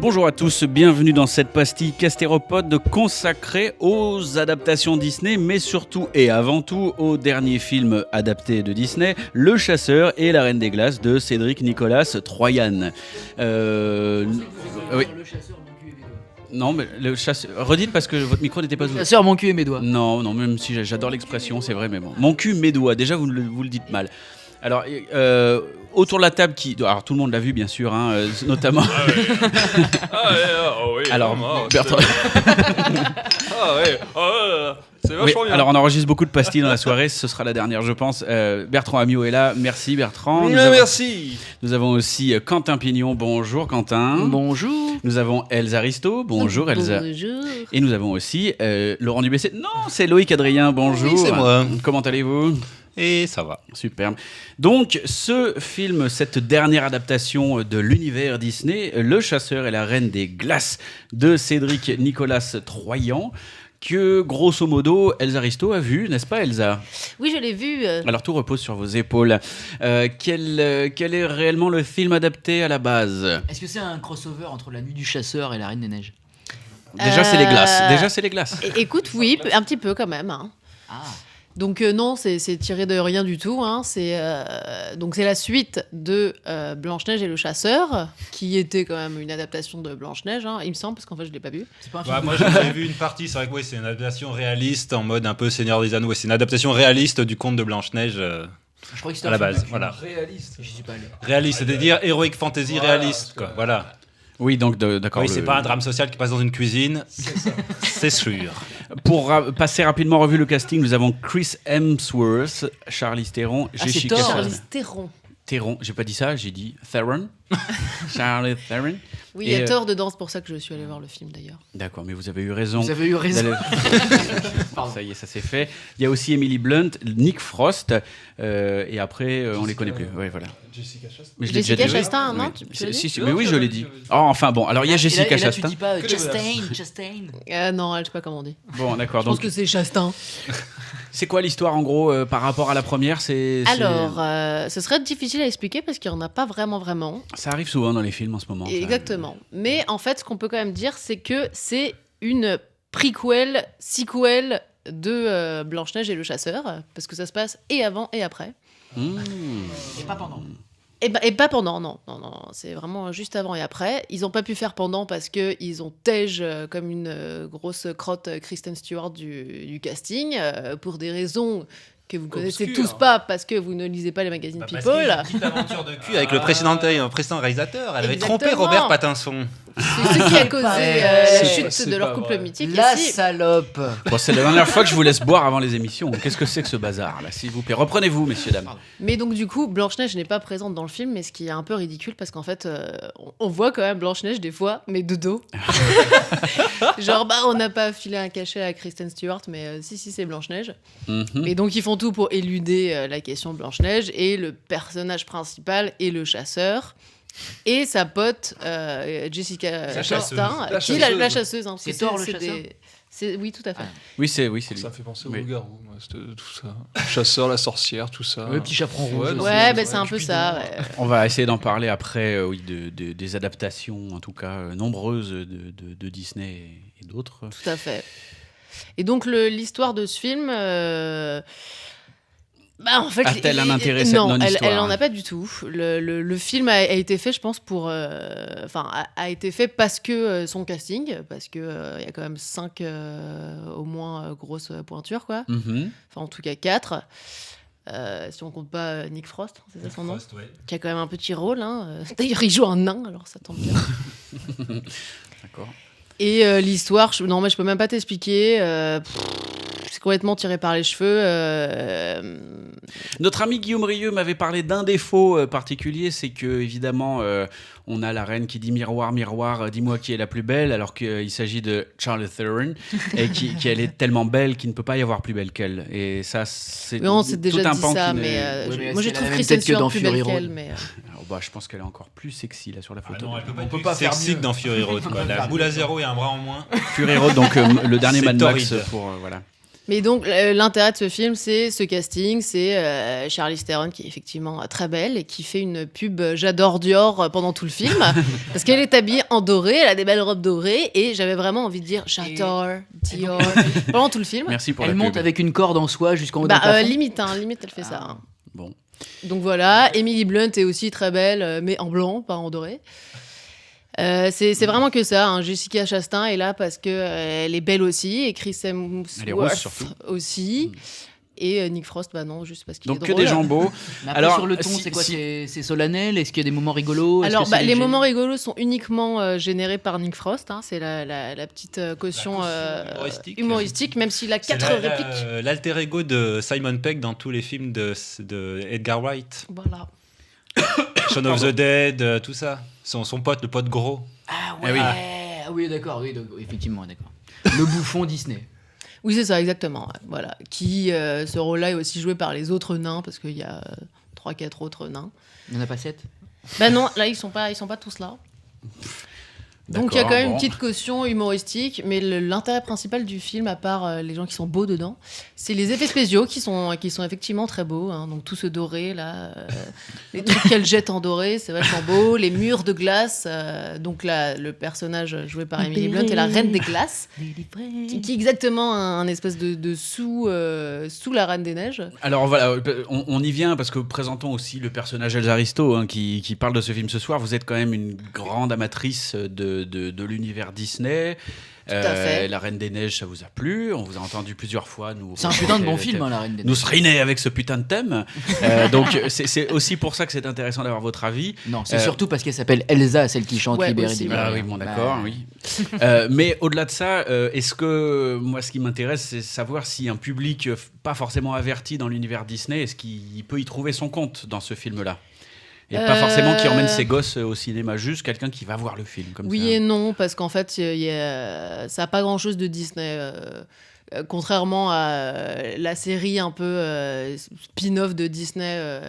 Bonjour à tous, bienvenue dans cette pastille Castéropode consacrée aux adaptations Disney, mais surtout et avant tout au dernier film adapté de Disney, Le Chasseur et la Reine des Glaces de Cédric Nicolas Troyan. Oui. Le chasseur, mon cul et mes doigts. Non, mais le chasseur. Redites parce que votre micro n'était pas ouvert. Chasseur, mon cul et mes doigts. Non, même si j'adore l'expression, c'est vrai, mais bon. Mon cul, mes doigts. Déjà, vous le dites mal. Alors, autour de la table, alors tout le monde l'a vu, bien sûr, hein, notamment. Oui. Alors, Bertrand. C'est vachement bien. Alors, on enregistre beaucoup de pastilles dans la soirée. Ce sera la dernière, je pense. Bertrand Amiot est là. Merci, Bertrand. Merci. Nous avons aussi Quentin Pignon. Bonjour, Quentin. Bonjour. Nous avons Elsa Risto. Bonjour, Elsa. Bonjour. Et nous avons aussi Laurent Dubessé. Non, c'est Loïc Adrien. Bonjour. Oui, c'est moi. Comment allez-vous ? Et ça va. Superbe. Donc, ce film, cette dernière adaptation de l'univers Disney, Le Chasseur et la Reine des Glaces de Cédric Nicolas Troyan, que, grosso modo, Elsa Risto a vu, n'est-ce pas, Elsa ? Oui, je l'ai vu. Alors, tout repose sur vos épaules. Quel est réellement le film adapté à la base ? Est-ce que c'est un crossover entre La Nuit du Chasseur et La Reine des Neiges? Déjà, c'est les glaces. Écoute, oui, un petit peu quand même. Hein. Ah. Donc non, c'est tiré de rien du tout. Hein. Donc c'est la suite de Blanche-Neige et le Chasseur, qui était quand même une adaptation de Blanche-Neige, hein, il me semble, parce qu'en fait je l'ai pas vu. C'est pas un film. Moi j'ai vu une partie, c'est vrai que c'est une adaptation réaliste en mode un peu Seigneur des Anneaux. C'est une adaptation réaliste du conte de Blanche-Neige Je crois que c'était à la un film base. Voilà. réaliste. Je suis pas allé. Réaliste, c'est-à-dire heroic fantasy réaliste. Quoi. Voilà. Oui, donc d'accord. Oui, c'est pas un drame social qui passe dans une cuisine. C'est sûr. Pour passer rapidement en revue le casting, nous avons Chris Hemsworth, Charlize Theron, Jessica Thor. Charlize Theron. J'ai pas dit ça, j'ai dit Theron. Charlize Theron. Oui, il y a Thor dedans, c'est pour ça que je suis allée voir le film d'ailleurs. D'accord, mais vous avez eu raison. Vous avez eu raison. Pardon. Ça y est, ça s'est fait. Il y a aussi Emily Blunt, Nick Frost, et après, on les connaît plus. Ouais, voilà. Jessica Chastain. Mais je l'ai Jessica déjà dit. Chastain, non Oui. tu l'as dit Mais oui, je l'ai dit. Oh, enfin bon, alors il y a Jessica et là, Chastain. tu dis pas Chastain. Non, je sais pas comment on dit. Bon, d'accord. Je pense Donc, que c'est Chastain. c'est quoi l'histoire en gros par rapport à la première Alors, ce serait difficile à expliquer parce qu'il n'y en a pas vraiment. Ça arrive souvent dans les films en ce moment. Exactement. Mais en fait, ce qu'on peut quand même dire, c'est que c'est une prequel, sequel de Blanche-Neige et le Chasseur, parce que ça se passe et avant et après. Et pas pendant. Et pas pendant, non, c'est vraiment juste avant et après. Ils n'ont pas pu faire pendant parce qu'ils ont tège comme une grosse crotte Kristen Stewart du casting, pour des raisons que vous connaissez tous pas parce que vous ne lisez pas les magazines People. Parce qu'il y a une petite aventure de cul avec le précédent réalisateur. Elle avait trompé Exactement. Robert Pattinson. C'est ce qui a causé la chute de leur couple mythique. La Et si- salope. Bon, c'est la dernière fois que je vous laisse boire avant les émissions. Qu'est-ce que c'est que ce bazar là, s'il vous plaît ? Reprenez-vous, messieurs, dames. Mais donc du coup, Blanche-Neige n'est pas présente dans le film, mais ce qui est un peu ridicule parce qu'en fait, on voit quand même Blanche-Neige des fois, mais de dos. Genre, on n'a pas filé un cachet à Kristen Stewart, mais si, c'est Blanche-Neige. Mhm. Et donc ils font tout pour éluder la question Blanche-Neige, et le personnage principal est le chasseur. Et sa pote, Jessica Chastain, qui est la chasseuse. Hein, C'est Thor, le chasseur Oui, tout à fait. Oui, c'est lui. Ça me fait penser au Oui. loup-garou, moi, tout ça. Le chasseur, la sorcière, tout ça. Le petit chaperon rouge. Ouais, c'est un peu ça. Ouais. On va essayer d'en parler après, des adaptations, en tout cas nombreuses de Disney et d'autres. Tout à fait. Et donc l'histoire de ce film, en fait, A-t-elle un intérêt, cette non, non-histoire ? elle en a pas du tout. Le film a été fait, je pense, a été fait parce que son casting, parce que il y a quand même 5 au moins grosses pointures, quoi. Mhm. Enfin, en tout cas 4. Si on compte pas Nick Frost, c'est ça son nom, qui a quand même un petit rôle. Hein. D'ailleurs, il joue un nain, alors ça tombe bien. D'accord. Et l'histoire, non, mais je peux même pas t'expliquer. C'est complètement tiré par les cheveux. Notre ami Guillaume Rieux m'avait parlé d'un défaut particulier, c'est que évidemment on a la reine qui dit miroir, miroir, dis-moi qui est la plus belle, alors qu'il s'agit de Charlize Theron et qu'elle est tellement belle qu'il ne peut pas y avoir plus belle qu'elle. Et ça, c'est Oui, on s'est tout déjà un dit pan ça, qui ne- mais Oui, mais moi est-ce je qu'elle a trouve la même Kristen tête que dans Stewart plus belle Fury Road qu'elle. Mais Alors, je pense qu'elle est encore plus sexy là sur la photo. Non, elle peut pas On être peut plus pas faire sexy mieux. que dans Fury Road. Quoi. La boule à zéro et un bras en moins. Fury Road, donc le dernier C'est Mad Max torride. pour voilà. Mais donc, l'intérêt de ce film, c'est ce casting, c'est Charlize Theron qui est effectivement très belle et qui fait une pub J'adore Dior pendant tout le film, parce qu'elle est habillée en doré, elle a des belles robes dorées, et j'avais vraiment envie de dire J'adore Dior pendant tout le film. Merci pour Elle la monte pub. avec une corde en soie jusqu'en haut d'un plafond. Limite, elle fait ça. Bon. Donc voilà, Emily Blunt est aussi très belle, mais en blanc, pas en doré. C'est vraiment que ça. Hein. Jessica Chastain est là parce que elle est belle aussi, et Chris Elle est rose, Hemsworth surtout. aussi. Et Nick Frost, non, juste parce qu'il est Donc que drôle. des gens beaux. Mais après, Alors, sur le ton, si- c'est quoi si- C'est solennel? Est-ce qu'il y a des moments rigolos? Est-ce Alors, que c'est les léger moments rigolos sont uniquement générés par Nick Frost. Hein. C'est la petite caution humoristique, même s'il a 4 répliques. L'alter ego de Simon Pegg dans tous les films de Edgar Wright. Voilà. Shaun of the Dead, tout ça. Son pote, le pote gros. Ah Ah ouais, oui. ah oui, d'accord, oui, donc, effectivement, d'accord. Le bouffon Disney. Oui, c'est ça, exactement. Ouais. Voilà. Ce rôle-là est aussi joué par les autres nains, parce qu'il y a 3-4 autres nains. Il n'y en a pas 7? Non, là, ils sont pas tous là. Donc il y a quand même une bon. petite caution humoristique, mais l'intérêt principal du film, à part les gens qui sont beaux dedans, c'est les effets spéciaux qui sont effectivement très beaux. Hein. Donc tout ce doré là, les trucs qu'elle jette en doré, c'est vachement beau. Les murs de glace, donc là le personnage joué par Emily Blunt est la reine des glaces, qui est exactement un espèce de sous la reine des neiges. Alors voilà, on y vient parce que présentons aussi le personnage Elsa Aristo hein, qui parle de ce film ce soir. Vous êtes quand même une grande amatrice de l'univers Disney. Tout à fait. La Reine des Neiges, ça vous a plu? On vous a entendu plusieurs fois. C'est un putain de bon film, hein, La Reine des Nous Neiges. seriner avec ce putain de thème. Donc c'est aussi pour ça que c'est intéressant d'avoir votre avis. Non, c'est surtout parce qu'elle s'appelle Elsa, celle qui chante Ouais, Libérée aussi, Libérée. Ah oui, bon d'accord, oui. Mais au-delà de ça, est-ce que moi ce qui m'intéresse, c'est savoir si un public pas forcément averti dans l'univers Disney, est-ce qu'il peut y trouver son compte dans ce film-là? Et pas forcément qui emmène ses gosses au cinéma, juste quelqu'un qui va voir le film comme Oui ça. et non, parce qu'en fait, ça n'a pas grand-chose de Disney. Contrairement à la série un peu spin-off de Disney,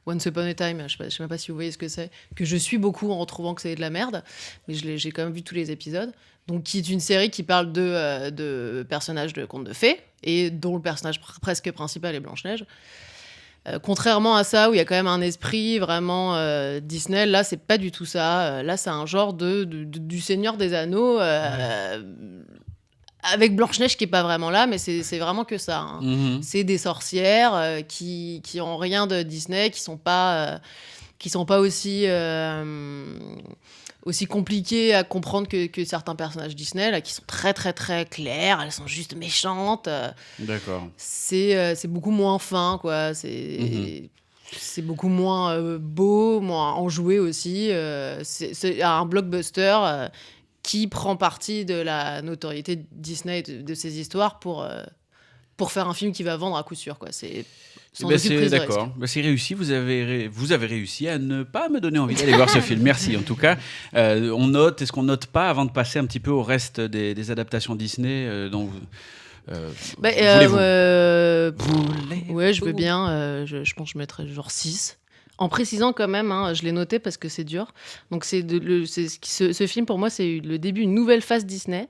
Once Upon a Time, je sais même pas si vous voyez ce que c'est, que je suis beaucoup en trouvant que c'est de la merde, mais j'ai quand même vu tous les épisodes. Donc, qui est une série qui parle de personnages de contes de fées, et dont le personnage presque principal est Blanche-Neige. Contrairement à ça, où il y a quand même un esprit vraiment Disney, là, c'est pas du tout ça. Là, c'est un genre du Seigneur des Anneaux, avec Blanche-Neige qui est pas vraiment là, mais c'est vraiment que ça. Hein. Mhm. C'est des sorcières qui ont rien de Disney, qui sont pas aussi compliquées à comprendre que certains personnages Disney, là, qui sont très très très clairs. Elles sont juste méchantes. D'accord. C'est beaucoup moins fin, quoi. C'est beaucoup moins beau, moins enjoué aussi. C'est un blockbuster qui prend parti de la notoriété de Disney et de ses histoires pour faire un film qui va vendre à coup sûr, quoi. C'est sans aucune prise de risque. D'accord. C'est réussi. Vous avez réussi à ne pas me donner envie d'aller voir ce film. Merci en tout cas. On note. Est-ce qu'on note pas avant de passer un petit peu au reste des adaptations Disney dont voulez-vous Ouais, je veux bien. Je pense que je mettrais genre 6. En précisant quand même, hein, je l'ai noté parce que c'est dur. Donc ce film, pour moi, c'est le début d'une nouvelle phase Disney.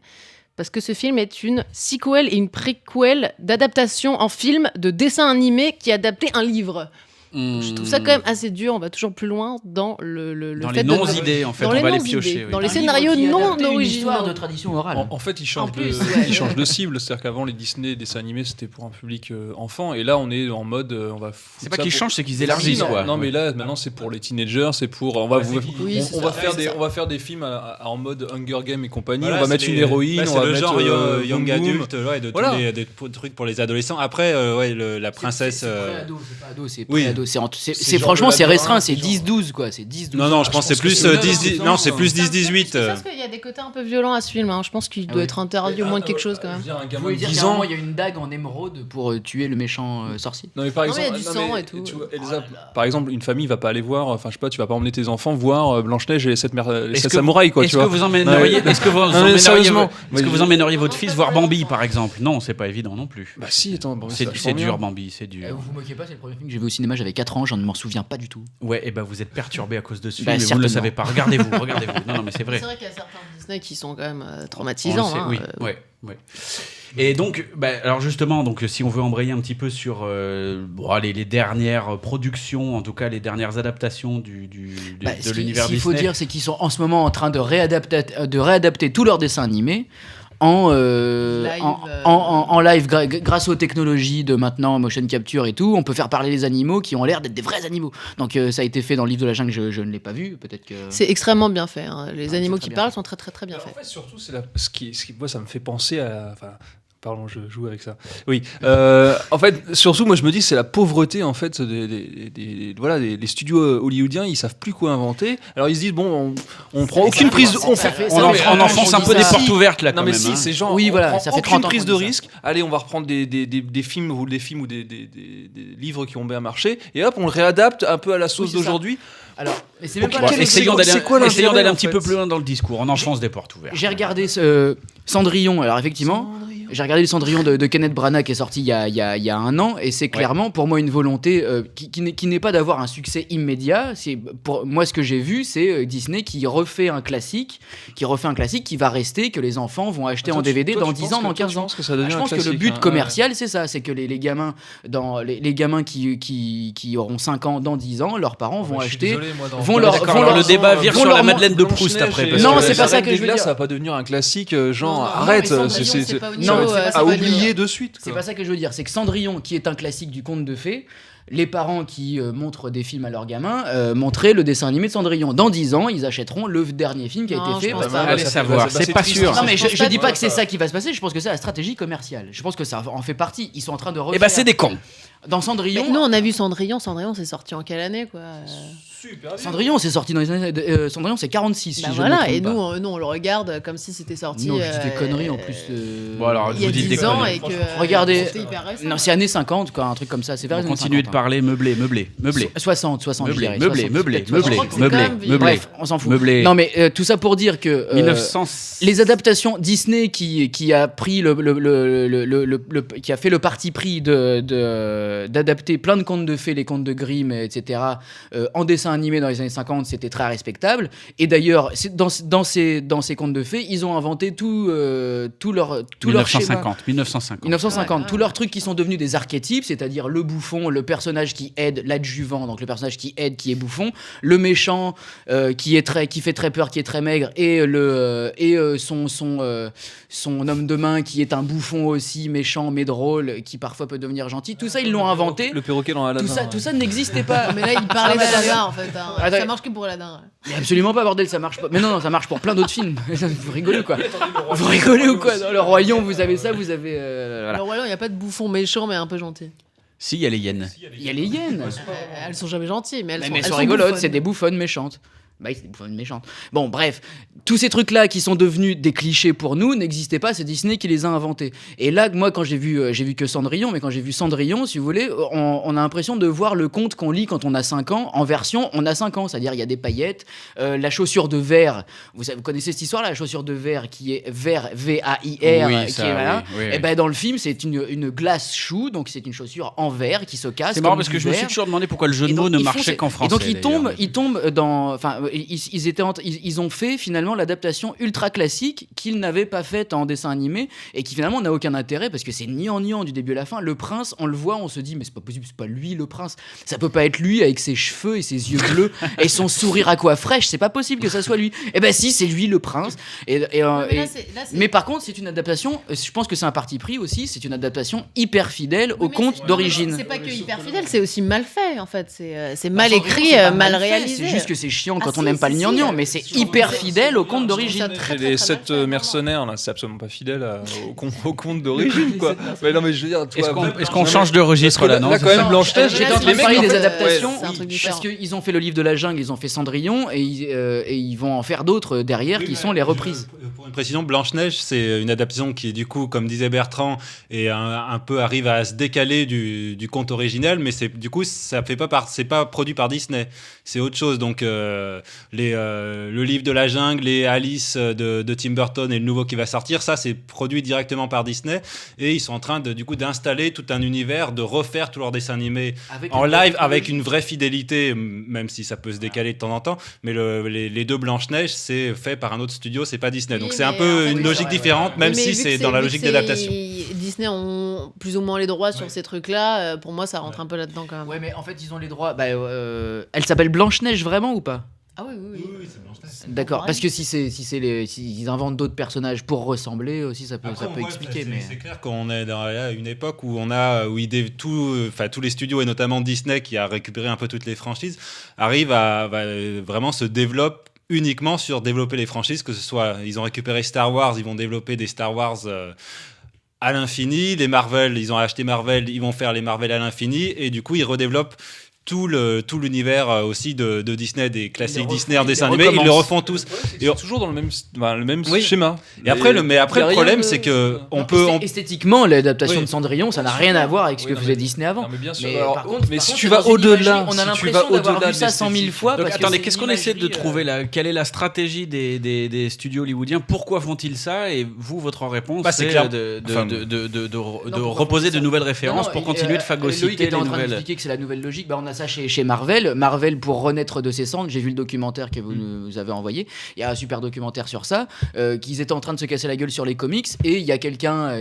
Parce que ce film est une sequel et une préquel d'adaptation en film de dessin animé qui a adapté un livre. Je trouve ça quand même assez dur. On va toujours plus loin dans le dans fait les de... non-idées, en fait, dans on les va les non-idées, piocher. Oui. dans les Un livre scénarios qui non adaptait une histoire originaux. de tradition orale. En fait, ils changent, plus, ils changent de cible. C'est-à-dire qu'avant, les Disney, dessins animés, c'était pour un public enfant. Et là, on est en mode. On va C'est pas qu'ils changent, c'est qu'ils élargissent. Non, quoi. non, mais là, maintenant, c'est pour les teenagers. C'est pour. On va, Oui, c'est on va ça. faire Ouais, des, c'est ça. on va faire des films en mode Hunger Games et compagnie. Voilà, on va c'est mettre une héroïne. c'est on va le mettre genre young Boom Boom. adulte, ouais, de Voilà. des trucs pour les adolescents. Après, la princesse. C'est pré-ado, c'est pas ado, c'est Oui. pré-ado. C'est C'est genre franchement, de c'est labyrinthe, restreint, c'est c'est genre- 10-12, quoi. C'est 10-12. Non, je pense que c'est plus que c'est 10, non, c'est plus 10-18. Je pense qu'il y a des côtés un peu violents à ce film. Hein. Je pense qu'il doit oui. être interdit au moins de quelque chose quand même. Un Vous gamin voulez de dire 10 qu'à un ans. moment, il y a une dague en émeraude pour tuer le méchant sorcier? Non mais par Non, mais exemple, il y a du sang et tout. tu vois, Elsa, par exemple, une famille va pas aller voir. Enfin, je sais pas, tu vas pas emmener tes enfants voir Blanche-Neige et les 7 samouraïs, quoi. Est-ce Tu que vois. vous emmèneriez, Non, est-ce que vous mais emmèneriez, sérieusement, est-ce que vous emmèneriez votre fils voir Bambi, par exemple? Non, c'est pas évident non plus. Bah si, attends, bon, C'est vachement dur, bien. Bambi, c'est dur. Vous vous moquez pas, c'est le premier film que j'ai vu au cinéma, j'avais j'avais 4 ans, je ne m'en souviens pas du tout. Ouais, et ben vous êtes perturbé à cause de ce film, Bah, mais vous ne le certainement. savez pas. Regardez-vous. Non, non, mais c'est vrai. C'est vrai qu'il y a certains Disney qui sont quand même On le traumatisants. sait, hein, oui. Ouais. Et donc, alors justement, donc si on veut embrayer un petit peu sur les dernières productions, en tout cas les dernières adaptations de l'univers Ce qu'il Disney. faut dire, c'est qu'ils sont en ce moment en train de réadapter tous leurs dessins animés en live grâce aux technologies de maintenant motion capture et tout. On peut faire parler les animaux qui ont l'air d'être des vrais animaux. Donc ça a été fait dans le livre de la jungle, je ne l'ai pas vu, peut-être que C'est extrêmement bien fait. hein. Les c'est animaux très qui bien parlent fait. sont très très très bien Alors, faits. en fait, surtout, c'est moi, ça me fait penser à. Enfin, pardon, je joue avec ça. Oui. En fait, surtout, moi, je me dis, c'est la pauvreté, en fait, des studios hollywoodiens. Ils savent plus quoi inventer. Alors, ils se disent, bon, on prend aucune prise. On enfonce un peu des portes ouvertes là, quand Non, mais même. si, hein. c'est genre. Oui, on voilà, prend ça fait aucune 30 ans prise qu'on de dit ça. risque. Allez, on va reprendre des films ou des livres qui ont bien marché. Et hop, on le réadapte un peu à la sauce Oui, c'est ça. d'aujourd'hui. Alors, mais c'est même Ok, pas quel- Essayons d'aller c'est quoi l'intérêt, un en petit fait peu plus loin dans le discours. On enfonce des portes ouvertes. J'ai regardé Cendrillon, alors effectivement, j'ai regardé le Cendrillon de Kenneth Branagh qui est sorti il y a un an, et c'est clairement pour moi une volonté qui n'est pas d'avoir un succès immédiat. Pour moi, ce que j'ai vu, c'est Disney qui refait un classique qui va rester, que les enfants vont acheter en DVD dans 10 ans, dans 15 ans. Je pense que le but commercial, c'est ça, c'est que les gamins qui auront 5 ans dans 10 ans, leurs parents vont acheter. vont leur- D'accord, vont alors leur- le débat vire vont sur la leur- Madeleine de Proust après. parce Non, que- c'est pas ça que je veux dire. Ça va pas devenir un classique, genre, Non, arrête, mais Cendrillon, c'est c'est pas au non, niveau, mais c'est pas c'est à pas oublier niveau. de suite. C'est quoi. pas ça que je veux dire, c'est que Cendrillon, qui est un classique du conte de fées, les parents qui montrent des films à leurs gamins montraient le dessin animé de Cendrillon. Dans 10 ans, ils achèteront le dernier film qui a Non, été fait. je pense parce- pas. Allez savoir, c'est pas sûr. Non, mais Je pense je pas dis que- pas que c'est ça qui va se passer, je pense que c'est la stratégie commerciale. Je pense que ça en fait partie. Ils sont en train de refaire. Eh ben c'est des cons. Dans Cendrillon. Mais nous, on a vu Cendrillon. Cendrillon, c'est sorti en quelle année, quoi Cendrillon, c'est sorti dans les années. Cendrillon, c'est 46. si Bah je ne voilà, me trompe et pas. nous, on le regarde comme si c'était sorti. Non, je dis des conneries en plus. Bon, alors, Il y a vous dites des 10 ans conneries. et que. Regardez. C'était hyper récent. Non, c'est années 50, quoi, un truc comme ça. C'est vers On les années continue de 50, parler meublé. 60, je Meublé, dirais. meublé, 60, meublé, peut-être meublé, 60. meublé, quand même vieux. meublé. Bref, on s'en fout. Meublé. Non, mais tout ça pour dire que 1900. les adaptations Disney qui a pris qui a fait le parti pris d'adapter plein de contes de fées, les contes de Grimm, etc. En dessin animé dans les années 50, c'était très respectable. Et d'ailleurs, dans ces contes de fées, ils ont inventé tout leur schéma. 1950. 1950, Ouais, tous leurs trucs qui sont devenus des archétypes, c'est-à-dire le bouffon, le personnage qui aide, l'adjuvant, donc le personnage qui aide, qui est bouffon, le méchant qui fait très peur, qui est très maigre, et son homme de main qui est un bouffon aussi méchant mais drôle, qui parfois peut devenir gentil. Tout ça, ils l'ont inventé. Le perroquet dans Aladdin. Tout ça n'existait pas. Mais là, il parlait Ah, mais d'Aladin, en fait. hein. Attends. Ça marche que pour Aladin. Mais absolument pas, bordel, ça marche pas. Mais non, ça marche pour plein d'autres films. Vous rigolez ou quoi? Vous rigolez ou quoi? Dans le Royaume, vous avez ça, vous avez. Voilà. Alors voilà, il n'y a pas de bouffon méchant, mais un peu gentil. Si, il y a les hyènes. Il y a les hyènes. Elles sont jamais gentilles, mais elles Mais sont elles sont rigolotes, bouffonnes. c'est des bouffonnes méchantes. Bah oui, c'est des bouffonnes méchantes. Bon, bref, tous ces trucs-là qui sont devenus des clichés pour nous n'existaient pas, c'est Disney qui les a inventés. Et là, moi, quand j'ai vu que Cendrillon, mais quand j'ai vu Cendrillon, si vous voulez, on a l'impression de voir le conte qu'on lit quand on a 5 ans, en version on a 5 ans, c'est-à-dire il y a des paillettes, la chaussure de verre, vous connaissez cette histoire-là, la chaussure de verre qui est vert, V-A-I-R, Oui, qui ça, est voilà. oui, oui, Et ben dans le film, c'est une glace chou, donc c'est une chaussure en verre qui se casse. C'est marrant comme parce du que je me suis verre. toujours demandé pourquoi le jeu de Et mots donc, ne ils font marchait ces- qu'en français. Et donc d'ailleurs. ils tombent dans, enfin, ils ont fait finalement l'adaptation ultra classique qu'ils n'avaient pas faite en dessin animé et qui finalement n'a aucun intérêt parce que c'est niant du début à la fin. Le prince, on le voit, on se dit mais c'est pas possible, c'est pas lui le prince. Ça peut pas être lui avec ses cheveux et ses yeux bleus et son sourire à quoi fraîche. C'est pas possible que ça soit lui. Et ben si, c'est lui le prince. Mais par contre, c'est une adaptation. Je pense que c'est un parti pris aussi. C'est une adaptation hyper fidèle au conte d'origine. C'est pas que hyper fidèle, c'est aussi mal fait, en fait. C'est Bah, mal Cendrillon, écrit, c'est pas mal fait, réalisé. C'est juste que c'est chiant quand Ah on si, n'aime pas si, le si, gnangnan, mais c'est hyper fidèle au conte d'origine. ça très, Les très 7 mal fait, mercenaires, là, c'est absolument pas fidèle au conte d'origine, quoi. Mais non, mais je veux dire, Est-ce qu'on change de registre là, non Là, quand même, Blanche-Neige, J'étais en train les de mecs, parler en des fait, adaptations, c'est un truc différent. parce qu'ils ont fait le livre de la jungle, ils ont fait Cendrillon, et ils vont en faire d'autres derrière qui sont les reprises. Pour une précision, Blanche-Neige, c'est une adaptation qui, du coup, comme disait Bertrand, est un peu arrive à se décaler du conte original, mais du coup, ça fait pas c'est pas produit par Disney, c'est autre chose. Donc, le livre de la jungle, les Alice de Tim Burton et le nouveau qui va sortir, ça c'est produit directement par Disney et ils sont en train du coup d'installer tout un univers, de refaire tous leurs dessins animés en live avec une vraie fidélité, même si ça peut se décaler de temps en temps, mais les deux Blanche-Neige c'est fait par un autre studio, c'est pas Disney, donc c'est un peu une logique différente, même si c'est dans la logique d'adaptation. Disney ont plus ou moins les droits sur ces trucs-là, pour moi ça rentre un peu là-dedans quand même. Ouais, mais en fait, ils ont les droits. Elle s'appelle Blanche-Neige vraiment ou pas? Ah oui, oui, oui. Oui, c'est Blanche-Neige. D'accord, parce que s'ils inventent d'autres personnages pour ressembler aussi, ça peut expliquer. Mais c'est clair qu'on est dans une époque où tous les studios et notamment Disney qui a récupéré un peu toutes les franchises arrivent à vraiment se développer uniquement sur développer les franchises, que ce soit ils ont récupéré Star Wars, ils vont développer des Star Wars à l'infini, les Marvel, ils ont acheté Marvel, ils vont faire les Marvel à l'infini et du coup ils redéveloppent tout l'univers aussi de Disney, des classiques Disney en dessin animé, ils le refont tous. Et toujours dans le même schéma. Et après, le problème, c'est que esthétiquement, l'adaptation Oui. de Cendrillon, ça n'a rien à voir avec ce que faisait Disney avant. Non, mais bien sûr. Mais Alors, par contre, si tu c'est vas dans une au-delà, imagerie, on a si tu l'impression vas d'avoir au-delà vu ça de 100 000 l'esthétique. fois. Donc parce que attendez, c'est qu'est-ce une qu'on essaie de imagerie, trouver là? Quelle est la stratégie des studios hollywoodiens? Pourquoi font-ils ça? Et vous, votre réponse, c'est c'est clair. de pourquoi reposer font-ils de ça? nouvelles références pour continuer de Loïc phagocyter était les en train nouvelles. d'expliquer que c'est la nouvelle logique. On a ça chez Marvel. Marvel, pour renaître de ses cendres, j'ai vu le documentaire que vous nous avez envoyé. Il y a un super documentaire sur ça, qu'ils étaient en train de se casser la gueule sur les comics. Et il y a quelqu'un,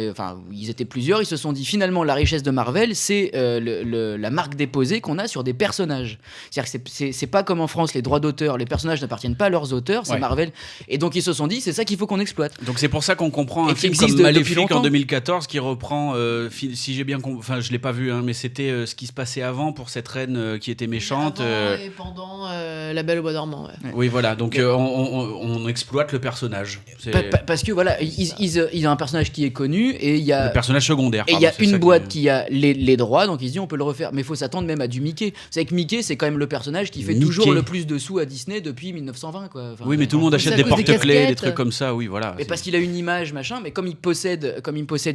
ils étaient plusieurs, ils se sont dit finalement la richesse de Marvel, c'est la marque déposée qu'on a sur des personnages. C'est-à-dire que c'est pas comme en France, les droits d'auteur, les personnages n'appartiennent pas à leurs auteurs, c'est Ouais. Marvel. Et donc ils se sont dit, c'est ça qu'il faut qu'on exploite. Donc c'est pour ça qu'on comprend Et un qui film existe comme depuis Maléfique en longtemps. 2014 qui reprend, si j'ai bien compris, enfin je l'ai pas vu, mais c'était ce qui se passait avant pour cette reine qui était méchante. Avant et pendant La Belle au Bois dormant. Ouais. Oui, voilà, donc on exploite le personnage. C'est Parce que voilà, ils ont un personnage qui est connu et il y a le personnage secondaire. Et il y a pardon, c'est une ça boîte qui a les droits, donc ils se disent on peut le refaire. Mais il faut s'attendre même à du Mickey. C'est que Mickey, c'est quand même le personnage qui fait Mickey. toujours le plus de sous à Disney depuis 1920. Quoi. Enfin, Oui, mais tout le monde C'est achète à des cause des porte-clés, des casquettes. trucs comme ça, oui, voilà. Mais parce qu'il a une image, machin, mais comme il possède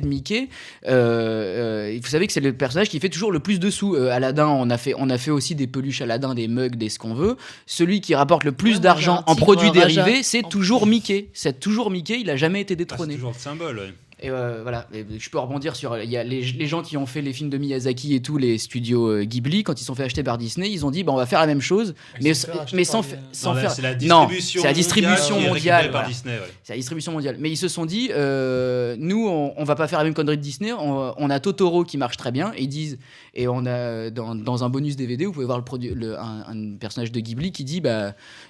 Mickey, vous savez que c'est le personnage qui fait toujours le plus de sous. Aladdin, on a fait aussi des peluches Aladdin, des mugs, des ce qu'on veut. Celui qui rapporte le plus Ouais, moi, d'argent j'ai un en tigre produits Raja. dérivés, c'est toujours Mickey. C'est toujours Mickey, il a jamais été c'est détrôné. toujours le symbole. Ouais. Et voilà, et je peux rebondir sur il y a les gens qui ont fait les films de Miyazaki et tous les studios Ghibli, quand ils sont fait acheter par Disney, ils ont dit on va faire la même chose, mais sans Non, faire. c'est la Non, distribution c'est la distribution qui est mondiale. récupérée par Voilà. Disney, ouais. C'est la distribution mondiale. Mais ils se sont dit, nous, on va pas faire la même connerie de Disney. On a Totoro qui marche très bien. Et ils disent, et on a dans un bonus DVD, vous pouvez voir un personnage de Ghibli qui dit,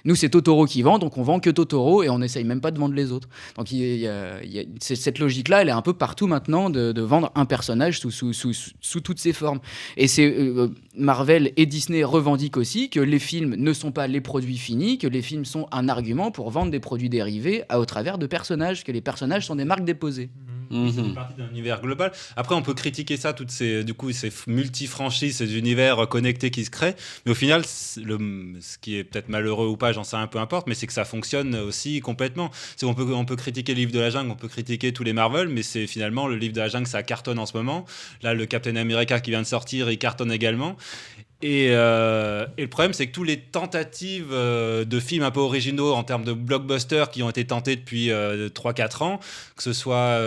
nous c'est Totoro qui vend, donc on vend que Totoro et on essaye même pas de vendre les autres. Donc il y a cette logique-là, elle est un peu partout maintenant de vendre un personnage sous toutes ses formes. Et c'est Marvel et Disney revendiquent aussi que les films ne sont pas les produits finis, que les films sont un argument pour vendre des produits dérivés au travers de personnages, que les personnages sont des marques déposées. C'est une partie d'un univers global. Après, on peut critiquer ça, ces multi-franchises, ces univers connectés qui se créent. Mais au final, ce qui est peut-être malheureux ou pas, j'en sais un peu importe, mais c'est que ça fonctionne aussi complètement. On peut critiquer le livre de la jungle, on peut critiquer tous les Marvel, mais c'est finalement le livre de la jungle, ça cartonne en ce moment. Là, le Captain America qui vient de sortir, il cartonne également. Et le problème, c'est que toutes les tentatives de films un peu originaux en termes de blockbusters qui ont été tentés depuis 3-4 ans, que ce soit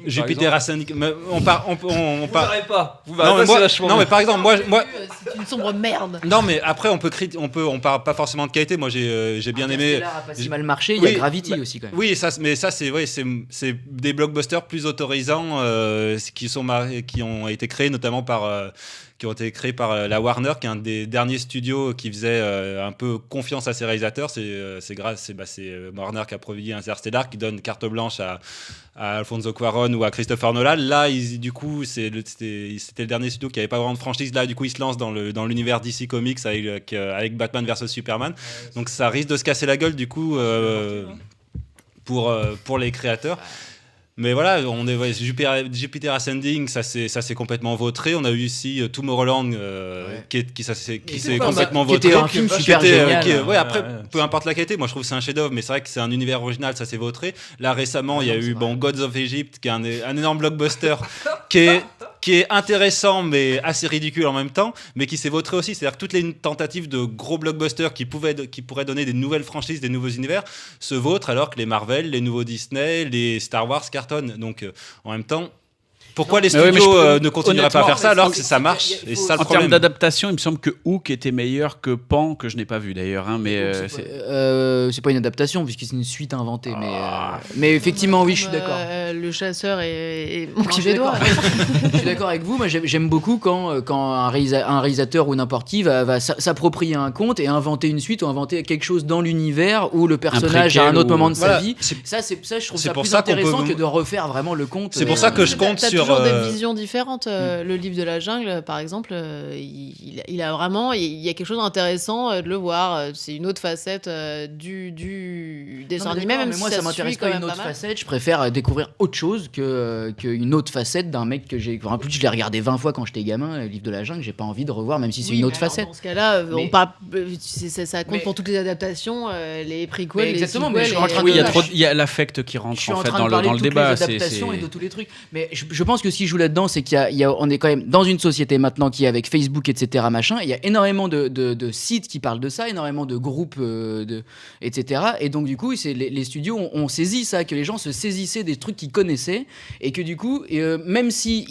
Jupiter Ascending, on parle. Vous m'arrêtez pas. Non, mais par exemple, moi, C'est une sombre merde. non, mais après, on parle pas forcément de qualité. Moi, j'ai bien aimé. Interstellar a pas si mal marché, il Oui, y a Gravity aussi quand même. Oui, mais ça, c'est des blockbusters plus autorisants qui ont été créés notamment qui ont été créés par la Warner, qui est un des derniers studios qui faisait un peu confiance à ses réalisateurs. C'est Warner qui a produit Interstellar, qui donne carte blanche à Alfonso Cuarón ou à Christopher Nolan. Là, du coup, c'était le dernier studio qui n'avait pas vraiment de franchise. Là, du coup, il se lance dans l'univers DC Comics avec Batman vs Superman. Donc, ça risque de se casser la gueule, du coup, pour les créateurs. Mais voilà, Jupiter Ascending, ça c'est complètement vautré. On a eu aussi Tomorrowland qui s'est complètement Qui était vautré. un film Qui super était, génial. après, peu importe la qualité, moi je trouve que c'est un chef-d'œuvre, mais c'est vrai que c'est un univers original, ça c'est vautré. Là récemment, il y a eu Gods of Egypt, qui est un énorme blockbuster qui qui est intéressant mais assez ridicule en même temps, mais qui s'est vautré aussi. C'est-à-dire que toutes les tentatives de gros blockbusters qui pourraient donner des nouvelles franchises, des nouveaux univers, se vautrent alors que les Marvel, les nouveaux Disney, les Star Wars cartonnent. Donc en même temps, pourquoi les studios ne continueraient pas à faire ça alors que ça marche? Et c'est ça le En problème. termes d'adaptation, il me semble que Hook était meilleur que Pan, que je n'ai pas vu d'ailleurs. Mais C'est pas une adaptation puisque c'est une suite inventée. Mais effectivement, oui, je suis d'accord. Le chasseur et Non, mon je suis d'accord. Je suis d'accord avec vous. Moi, j'aime beaucoup quand un réalisateur ou n'importe qui va s'approprier un conte et inventer une suite ou inventer quelque chose dans l'univers où le personnage à un autre moment de sa vie. Ça, je trouve ça pour plus ça qu'on intéressant peut- que de refaire vraiment le conte. C'est pour ça que je compte T'as sur. toujours des visions différentes. Le livre de la jungle, par exemple, il a vraiment, il y a quelque chose d'intéressant de le voir. C'est une autre facette du dessin animé, même mais si moi, ça ça suit m'intéresse quand pas même une autre pas mal. facette. Je préfère découvrir autre chose qu'une autre facette d'un mec que j'ai. En plus, je l'ai regardé 20 fois quand j'étais gamin. Le livre de la jungle, j'ai pas envie de revoir, même si c'est Oui, une mais autre alors, facette. Dans ce cas-là, Mais- on parle, ça compte Mais- pour toutes les adaptations, les prequels, Mais les exactement, sequels, mais je suis en train de- oui, je- il y a l'affect qui Je rentre suis en en fait train dans de parler le de toutes débat. les adaptations et de tous les trucs. Mais je pense que si je joue là-dedans, c'est on est quand même dans une société maintenant qui est avec Facebook, etc. machin. Il y a énormément de sites qui parlent de ça, énormément de groupes, etc. Et donc du coup, les studios ont saisi ça, que les gens se saisissaient des trucs qu'ils connaissaient et que du coup, même si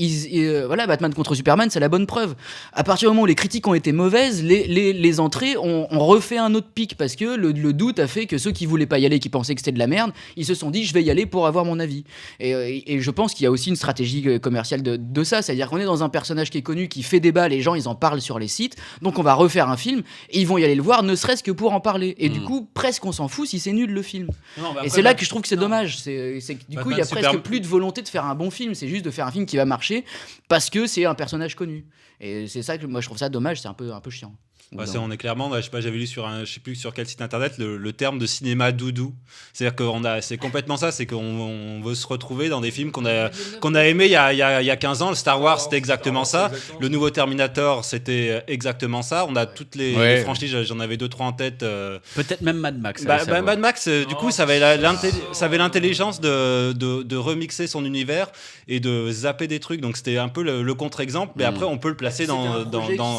voilà, Batman contre Superman, c'est la bonne preuve. À partir du moment où les critiques ont été mauvaises, les entrées ont refait un autre pic parce que le doute a fait que ceux qui voulaient pas y aller, qui pensaient que c'était de la merde, ils se sont dit je vais y aller pour avoir mon avis. Et je pense qu'il y a aussi une stratégie commerciale de ça, c'est-à-dire qu'on est dans un personnage qui est connu, qui fait débat, les gens ils en parlent sur les sites, donc on va refaire un film et ils vont y aller le voir, ne serait-ce que pour en parler. Et du coup, presque on s'en fout si c'est nul le film. Et c'est là que je trouve que c'est dommage. C'est que du coup, il y a Batman, presque Superman- plus de volonté de faire un bon film. C'est juste de faire un film qui va marcher parce que c'est un personnage connu. Et c'est ça que moi je trouve ça dommage. C'est un peu chiant. On est clairement, je sais pas, j'avais lu je sais plus sur quel site internet le terme de cinéma doudou. C'est-à-dire c'est complètement ça, c'est qu'on veut se retrouver dans des films qu'on a aimé il y a 15 ans. Le Star Wars, c'était exactement ça. Le nouveau Terminator, c'était exactement ça. On a toutes les franchises, j'en avais 2-3 en tête. Peut-être même Mad Max. allez savoir. Mad Max, du coup, ça avait l'intelligence de remixer son univers et de zapper des trucs. Donc c'était un peu le contre-exemple, mais après on peut le placer dans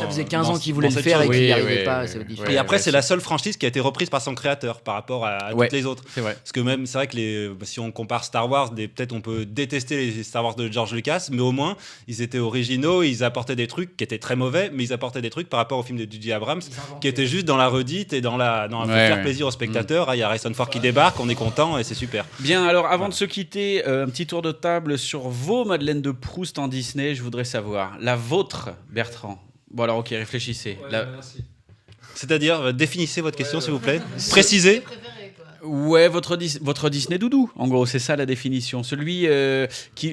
ça faisait 15 ans qu'il voulait dans le cette faire et chose. qu'il n'y Oui, arrivait oui, pas. oui, C'est oui. difficile. Et après, c'est la seule franchise qui a été reprise par son créateur par rapport à Ouais. toutes les autres. C'est vrai. Parce que même, c'est vrai que si on compare Star Wars, peut-être on peut détester les Star Wars de George Lucas, mais au moins, ils étaient originaux, ils apportaient des trucs qui étaient très mauvais, mais ils apportaient des trucs par rapport au film de J.J. Abrams, qui étaient juste dans la redite et dans faire plaisir aux spectateurs. Il y a Harrison Ford qui débarque, on est content et c'est super. Bien, alors avant de se quitter, un petit tour de table sur vos Madeleines de Proust en Disney. Je voudrais savoir la vôtre, Bertrand. Bon alors ok, réfléchissez. C'est-à-dire, définissez votre question, s'il vous plaît. Précisez. Ouais, votre Disney doudou, en gros, c'est ça la définition. Celui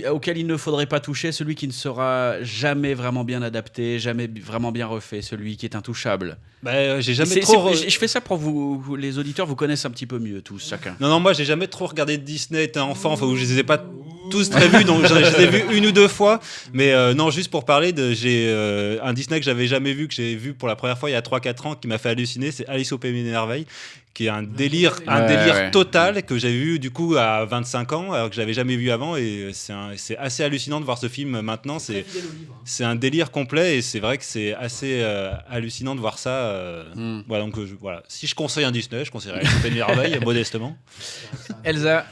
auquel il ne faudrait pas toucher, celui qui ne sera jamais vraiment bien adapté, jamais vraiment bien refait, celui qui est intouchable. J'ai jamais trop. Je fais ça pour vous, les auditeurs, vous connaissent un petit peu mieux tous, chacun. Non, moi j'ai jamais trop regardé de Disney étant enfant, enfin, je les ai pas tous très vus, donc je les ai vus une ou deux fois. Mais non, juste pour parler, j'ai un Disney que j'avais jamais vu, que j'ai vu pour la première fois il y a 3-4 ans, qui m'a fait halluciner, c'est Alice au Pays des Merveilles, qui est un délire total que j'ai vu du coup à 25 ans, alors que j'avais jamais vu avant, et c'est assez hallucinant de voir ce film maintenant. C'est un délire complet, et c'est vrai que c'est assez hallucinant de voir ça. Voilà, donc voilà. Si je conseille un Disney, je conseillerais Alice au Pays des Merveilles, modestement. Elsa,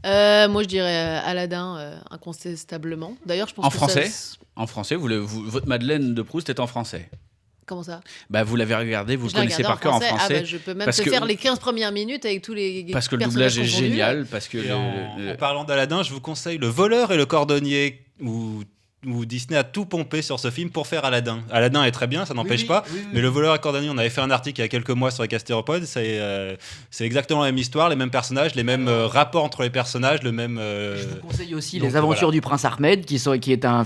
Moi, je dirais Aladdin, incontestablement. D'ailleurs, je pense en que français ça... En français, votre Madeleine de Proust est en français. Comment ça? Bah, vous l'avez regardé, vous Je le l'ai connaissez regardé par cœur en français. Ah bah, je peux même parce te que- faire les 15 premières minutes avec tous les Parce que le personnages doublage est confondus. génial, parce que Et en parlant d'Aladin, je vous conseille Le Voleur et le Cordonnier, où Disney a tout pompé sur ce film pour faire Aladdin. Aladdin est très bien, ça n'empêche pas, mais Le Voleur et le Cordonnier, on avait fait un article il y a quelques mois sur les Castéropodes, c'est exactement la même histoire, les mêmes personnages, les mêmes rapports entre les personnages, le même... Je vous conseille aussi donc, Les Aventures voilà. du Prince Ahmed, qui est un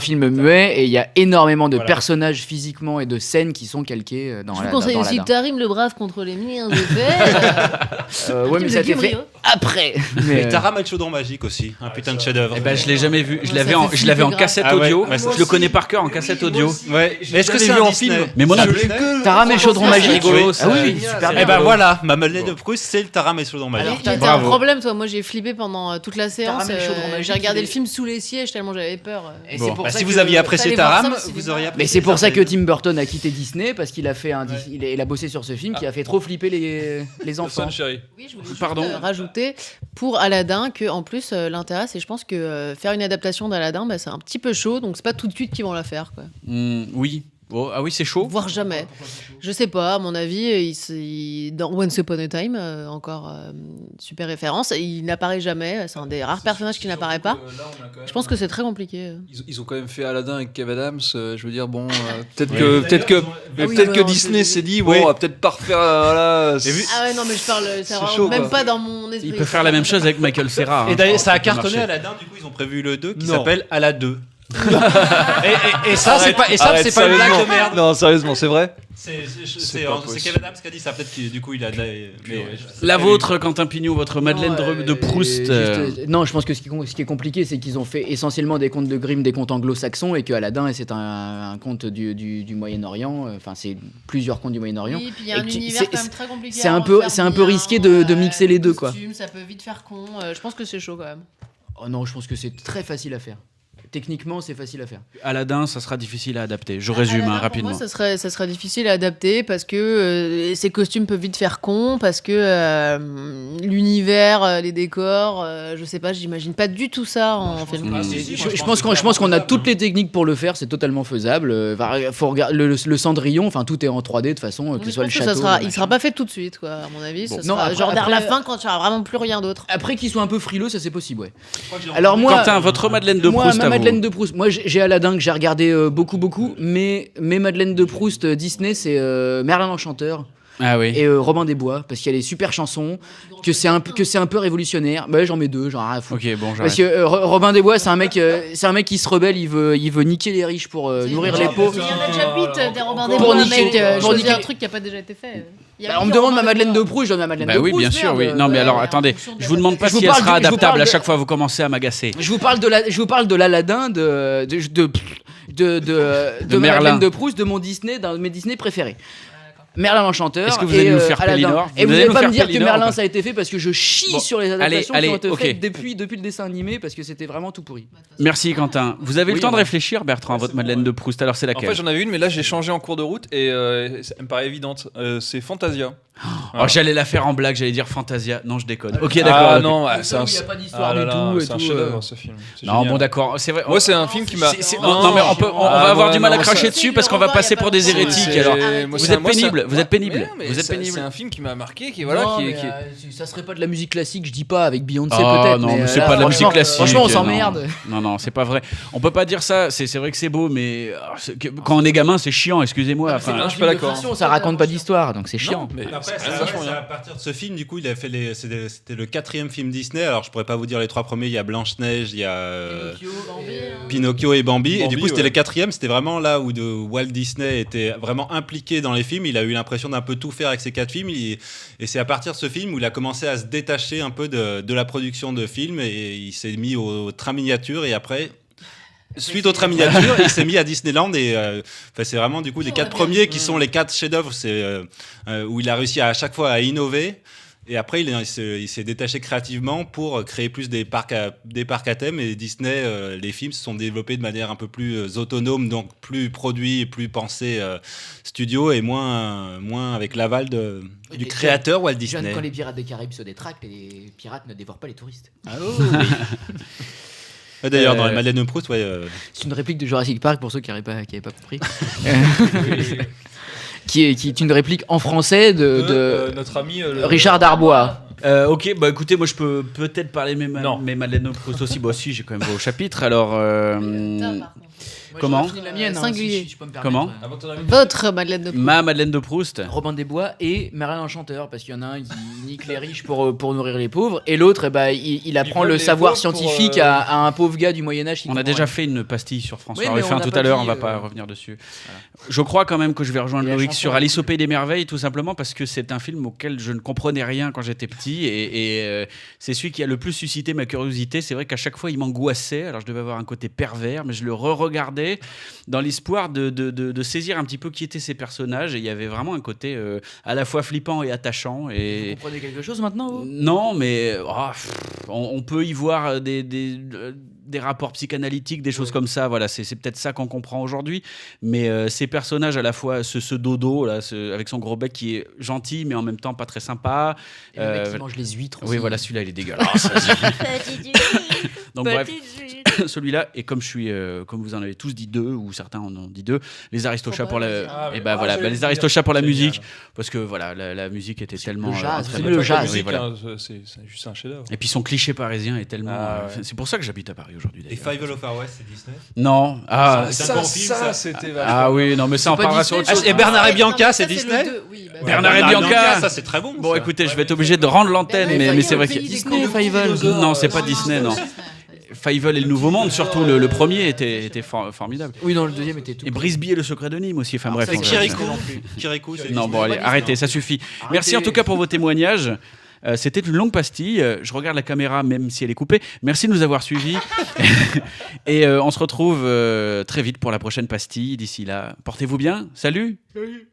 film muet, et il y a énormément de Voilà. personnages physiquement et de scènes qui sont calqués dans Je la vous conseille dans aussi Aladdin. Tarim le Brave contre les meilleurs effets. Ouais, mais ça a été fait après. Et Tara met le chaudron magique aussi, un putain de chef-d'œuvre. Eh ben, je l'ai jamais vu. Je Ça l'avais fait en en grave. cassette Ah ouais, audio. ouais, ça- Je le connais par cœur en cassette audio. Ouais. Mais est-ce que jamais c'est vu un en Disney film. Mais moi non Je plus. l'ai. Taram et le chaudron C'est magique. rigolo, ça. Ah oui, Oui. super Eh bien. ben voilà, ma Madeleine de Proust, c'est le Taram et Chaudron Magique. Alors, t'as un Bravo. problème, toi. Moi, j'ai flippé pendant toute la séance. Taram et le chaudron magique, J'ai regardé il le est- film sous les sièges tellement j'avais peur. Et Bon. c'est pour Bah, ça si que- vous aviez apprécié fallait voir ça Taram, au cinéma. vous auriez Mais apprécié c'est pour ça que Taram. Tim Burton a quitté Disney parce qu'il a fait il a bossé sur ce film qui a fait trop flipper les enfants. Chérie. Oui, je voulais juste, Pardon. rajouter pour Aladdin que en plus l'intérêt c'est je pense que faire une adaptation d'Aladdin c'est un petit peu chaud donc c'est pas tout de suite qu'ils vont la faire quoi. Oui. Oh, ah oui, c'est chaud. Voire jamais. Je sais pas, à mon avis, dans Once Upon a Time, encore super référence, il n'apparaît jamais. C'est un des rares personnages qui n'apparaît pas. Je pense que c'est très compliqué. Ils ont quand même fait Aladdin avec Kev Adams. Je veux dire, bon, peut-être Oui. que, peut-être que, Ah oui, peut-être que non, Disney c'est- s'est dit, bon, Oui. on va peut-être pas refaire. Voilà. Et vu- Ah ouais, non, mais je parle, c'est vraiment chaud, même quoi. pas dans mon esprit. Il peut faire la même chose avec Michael Serra. Et d'ailleurs, ça a peut cartonné marcher. Aladdin, du coup, ils ont prévu le 2 qui Non. s'appelle Aladdin 2. et ça, c'est pas, Arrête, c'est pas une blague sérieusement. de merde. Non, sérieusement, c'est vrai. C'est pas c'est possible. Kevin Adams qui a dit ça, peut-être que du coup, il a de la. Mais, La vôtre, Quentin Pignot, votre Madeleine Non, de Proust. Non, je pense que ce qui est compliqué, c'est qu'ils ont fait essentiellement des contes de Grimm, des contes anglo-saxons, et que Aladdin, c'est un conte du Moyen-Orient. Enfin, c'est plusieurs contes du Moyen-Orient. Oui, puis il y a Et un qui- univers c'est- quand même très compliqué. c'est à un peu- refaire c'est un peu bien, risqué de mixer les deux, quoi. costumes, ça peut vite faire con. Je pense que c'est chaud quand même. Oh non, je pense que c'est très facile à faire. Techniquement, c'est facile à faire. Aladdin, ça sera difficile à adapter. Je résume Aladdin, rapidement. Pour moi, ça serait difficile à adapter parce que ces costumes peuvent vite faire con, parce que l'univers, les décors, je sais pas, j'imagine pas du tout ça en film. Je pense qu'on a toutes les techniques pour le faire, c'est totalement faisable. Faut regarder le Cendrillon, enfin tout est en 3D de toute façon, que Mais ce je soit le pense que château. il sera pas fait tout de suite, quoi, à mon avis. Bon. Ça Non, sera après- genre vers la après- fin quand il n'y aura vraiment plus rien d'autre. Après qu'il soit un peu frileux, ça c'est possible, ouais. Alors moi, Quentin, votre Madeleine de moi, Proust ma à Madeleine vous. de Proust. Moi, j'ai Aladdin que j'ai regardé beaucoup, mais mes Madeleines de Proust Disney, c'est Merlin l'Enchanteur Ah oui. et Robin des Bois, parce qu'il y a des super chansons, que c'est un peu révolutionnaire. Bah, j'en mets deux, genre rien à foutre. Ok, bon, Parce j'arrête. que Robin des Bois, c'est un mec qui se rebelle, il veut niquer les riches pour nourrir les pauvres. Il y en a déjà 8 des Robins des Pour Bois, niquer- mec. pour Choisis niquer- un truc qui a pas déjà été fait. Il y a Bah, on 8 me demande Robins ma des Madeleine de Bois. Proust, je donne ma Madeleine Bah de oui, Proust. bien sûr, oui. merde. Non, mais alors, en attendez, fonction de je vous demande pas Je vous si elle parle sera de- je vous adaptable. parle À de- chaque fois, vous commencez à m'agacer. Je vous parle de l'Aladin de Merlin. Madeleine de Proust, de mon Disney, d'un de mes Disney préférés. Merlin l'Enchanteur. Est-ce que vous et, allez nous faire Aladdin. Pellinor Et vous allez n'allez nous pas faire me dire que Pellinor ou Merlin pas ça a été fait parce que je chie Bon, sur les adaptations qui allez, ont été ok. faites depuis le dessin animé parce que c'était vraiment tout pourri. Merci, Quentin. Vous avez Oui, le temps de ouais. réfléchir, Bertrand, à votre Madeleine de Proust. Alors, c'est En laquelle fait, j'en avais une, mais là, j'ai changé en cours de route et ça me paraît évidente. C'est Fantasia. Oh, j'allais la faire en blague, j'allais dire Fantasia. Non, je déconne. Ok, Ah d'accord. ok. non, Ça, où il y a pas d'histoire ah là du là, tout et c'est un tout, chef-d'œuvre ce film. C'est Non, génial. bon, d'accord. C'est vrai. Moi, c'est un film qui m'a. Non, mais on va avoir du mal à non, cracher ça- dessus parce qu'on va passer pour des hérétiques. C'est- Alors, moi, vous c'est êtes un- moi, c'est un- pénible. Vous êtes pénible. Mais non, mais Vous êtes c'est pénible. un film qui m'a marqué, qui Non, qui mais, ça serait pas de la musique classique, je dis pas avec Beyoncé Oh peut-être. non, mais c'est là, pas de la musique franchement- classique. Franchement, on non. s'emmerde. Non, c'est pas vrai. On peut pas dire ça. C'est vrai que c'est beau, mais quand on est gamin, c'est chiant. Excusez-moi. C'est Enfin, un je suis film pas de d'accord. fiction, ça raconte pas d'histoire, donc c'est chiant. Non, mais Après, c'est c'est vachement à bien. partir de ce film, du coup, il a fait c'était le 4e film Disney. Alors, je pourrais pas vous dire les 3 premiers. Il y a Blanche-Neige, il y a Pinocchio et Bambi. Et du coup, Bambi, c'était ouais. le 4e. C'était vraiment là où Walt Disney était vraiment impliqué dans les films. Il a eu l'impression d'un peu tout faire avec ces 4 films. Et c'est à partir de ce film où il a commencé à se détacher un peu de la production de films. Et il s'est mis au train miniature. Et après. Suite au train miniature, il s'est mis à Disneyland et c'est vraiment du coup les 4 premiers qui sont les 4 chefs-d'œuvre, où il a réussi à chaque fois à innover. Et après, il s'est détaché créativement pour créer plus des parcs à thème. Et Disney, les films se sont développés de manière un peu plus autonome, donc plus produits et plus pensés studio et moins avec l'aval du Et créateur Walt Jeanne, Disney. quand les pirates des Caraïbes se détraquent, les pirates ne dévorent pas les touristes. D'ailleurs, dans les Madeleine de Proust, C'est une réplique de Jurassic Park pour ceux qui n'avaient pas compris. qui est une réplique en français de notre ami Richard Darbois. ok, bah écoutez, moi je peux peut-être parler Non. mes Madeleine de Proust aussi. Bah si, j'ai quand même vos chapitres. Alors, Moi, Comment j'ai fini la mienne, Singulier. si je peux me permettre. Comment Votre Madeleine de Proust. Ma Madeleine de Proust. Robin des Bois et Merlin l'Enchanteur, parce qu'il y en a un qui nique les riches pour nourrir les pauvres, et l'autre, il apprend vole le les savoir pauvres pour, scientifique à un pauvre gars du Moyen-Âge. qui On a comprend déjà rien. fait une pastille sur François Oui, mais Ruffin on n'a tout pas à l'heure, dit, on va pas revenir dessus. Voilà. Je crois quand même que je vais rejoindre Et la Loïc chanson, sur elle Alice est au Pays des Merveilles, tout simplement parce que c'est un film auquel je ne comprenais rien quand j'étais petit et c'est celui qui a le plus suscité ma curiosité. C'est vrai qu'à chaque fois il m'angoissait, alors je devais avoir un côté pervers, mais je le re-regardais dans l'espoir de saisir un petit peu qui étaient ces personnages, et il y avait vraiment un côté à la fois flippant et attachant. Vous Et comprenez quelque chose maintenant vous non, mais on peut y voir des rapports psychanalytiques, des choses comme ça. Voilà, c'est peut-être ça qu'on comprend aujourd'hui. Mais ces personnages, à la fois ce dodo là, avec son gros bec qui est gentil, mais en même temps pas très sympa. Et le mec qui mange les huîtres aussi. Oui, voilà, celui-là, il est dégueulasse. Petite huile, Donc bref, petite huile. celui-là, et comme vous en avez tous dit deux, ou certains en ont dit deux, les Aristochats Oh, pour bah, la, vas-y. Ah, et ouais. ben Ah, voilà, j'allais les dire. Aristochats pour la Génial. musique, parce que voilà, la musique était tellement jazz, très c'est bonne. le jazz. Oui, voilà. C'est juste un chef-d'œuvre. Et puis son cliché parisien est tellement. Ah, ouais. C'est pour ça que j'habite à Paris aujourd'hui. Et d'ailleurs. Five of Far West, c'est Disney. Non, ah, C'est un bon film, ça. c'était ah oui, non, mais ça on pas parlera Disney, sur autre chose. Et Bernard et Non, Bianca, mais c'est ça, Disney. le deux. Oui, bah, Bernard et Bianca. ça c'est très bon. Bon, ça. écoutez, je vais être obligé de rendre l'antenne, Bernard et mais Bianca, c'est vrai au que pays des Disney, contes. Fievel. non, c'est pas Disney, non. Fievel et le Nouveau Monde, surtout le premier était formidable. Oui, non, le deuxième était tout. Et Brisby et le secret de Nîmes aussi. Enfin bref. C'est on- Kirikou. Kirikou, c'est Non, Disney. bon, allez, arrêtez, ça suffit. Merci en tout cas pour vos témoignages. C'était une longue pastille. Je regarde la caméra, même si elle est coupée. Merci de nous avoir suivis. Et on se retrouve très vite pour la prochaine pastille. D'ici là, portez-vous bien. Salut. Salut.